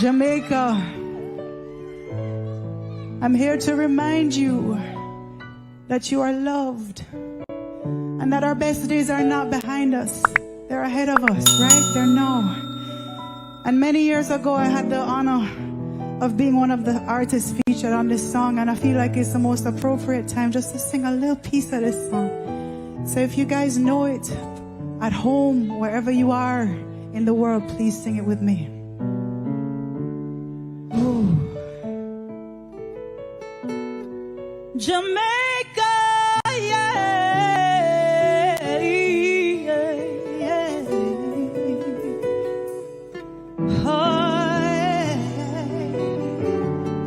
Jamaica, I'm here to remind you that you are loved and that our best days are not behind us. They're ahead of us, right? They're now. And many years ago, I had the honor of being one of the artists featured on this song, and I feel like it's the most appropriate time just to sing a little piece of this song. So if you guys know it, at home, wherever you are in the world, please sing it with me. Ooh. Jamaica, yeah, yeah, yeah. Oh, yeah.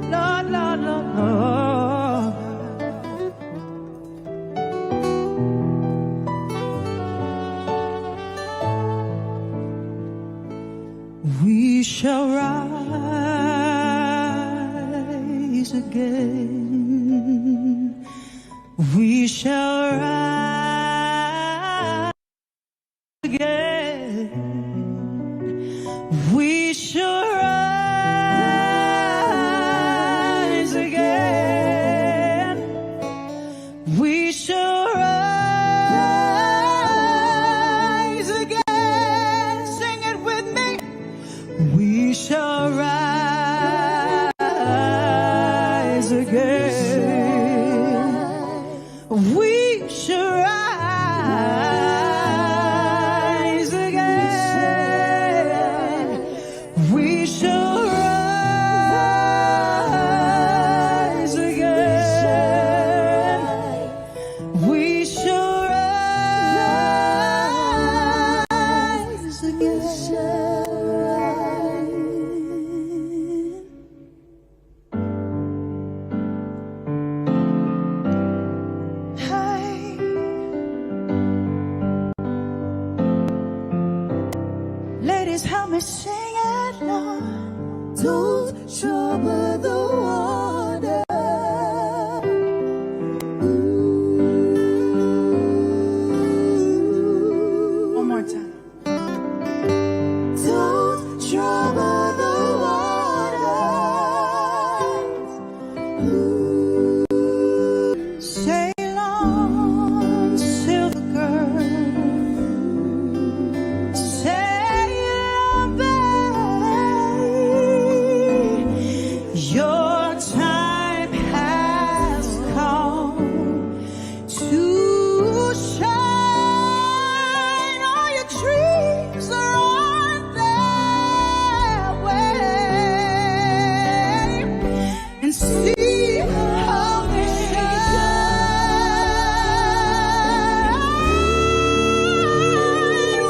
Lord, Lord, Lord, Lord. We shall rise again. We shall rise again. We shall rise again. We shall rise again. Sing it with me. We shall rise again. We shall rise again. We shall rise again. We shall rise again. Ladies, help me sing it, Lord. Don't trouble the water. Ooh. One more time. Don't trouble the waters. Ooh. Sail on, silver girl. Your time has come to shine. All your dreams are on their way, and see how they shine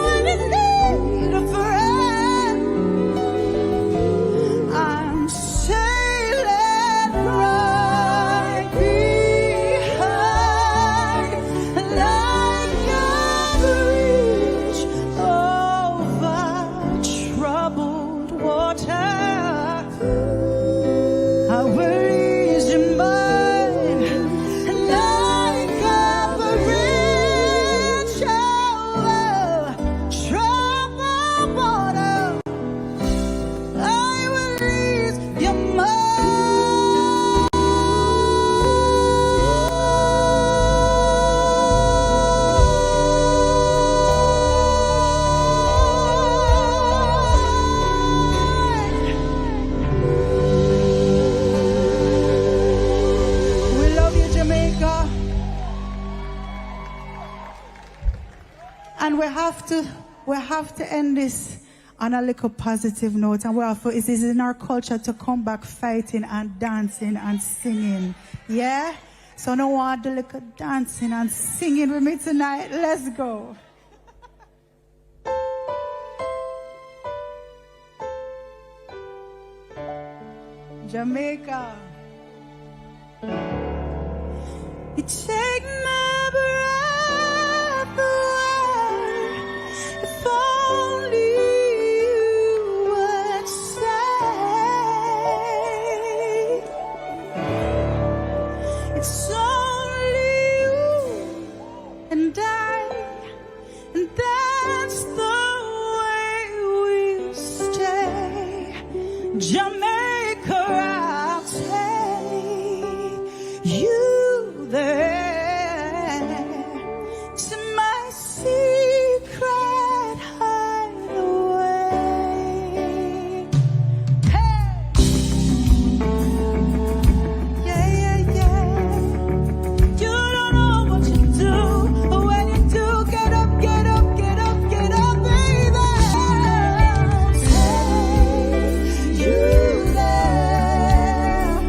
when in need of a friend. I'm sailing right behind, like a bridge over troubled water. I will ease your mind, like a bridge over troubled water. I will ease your mind. We love you, Jamaica. And we have to end this on a little positive note, and it is in our culture to come back fighting and dancing and singing. Yeah? So now I want the little dancing and singing with me tonight. Let's go. Jamaica. You take my breath away. If only you would say it's only you and I, and that's the way we'll stay. Jamaica, I'll take you there to my secret hideaway. Hey, yeah, yeah, yeah. You don't know what you do, but when you do, get up, get up, get up, get up, baby. Take you there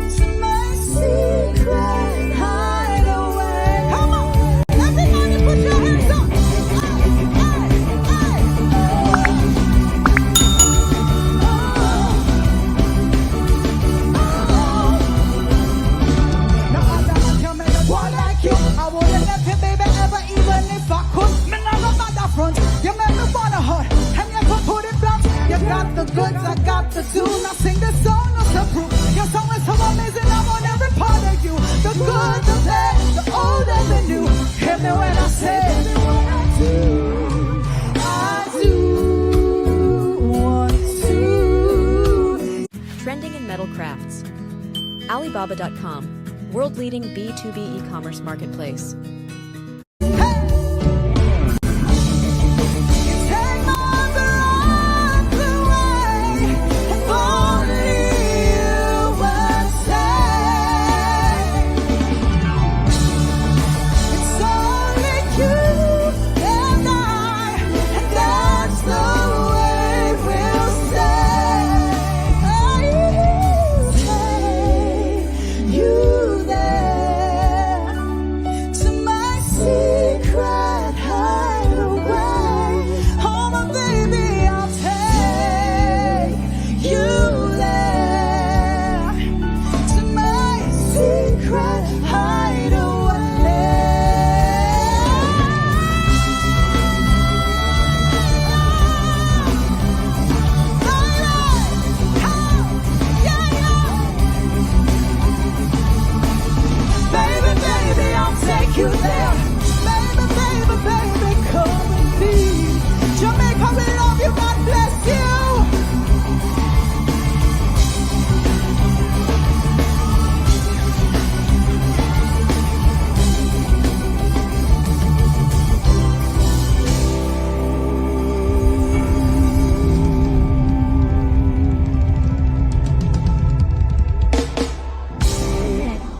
to my secret hideaway. Come on, everybody, put your hands up. No other man can make a boy like you. I wouldn't let him, baby, ever, even if I could. Me never matter front. You make me wanna hurt, and you can put it blunt. You got the goods, I got the tune. I sing this song as a proof. Your song is so amazing, I want every part of you. The good, the bad, the old and the new. Hear me when I say, I do want to. Trending in metal crafts. Alibaba.com, world-leading B2B e-commerce marketplace.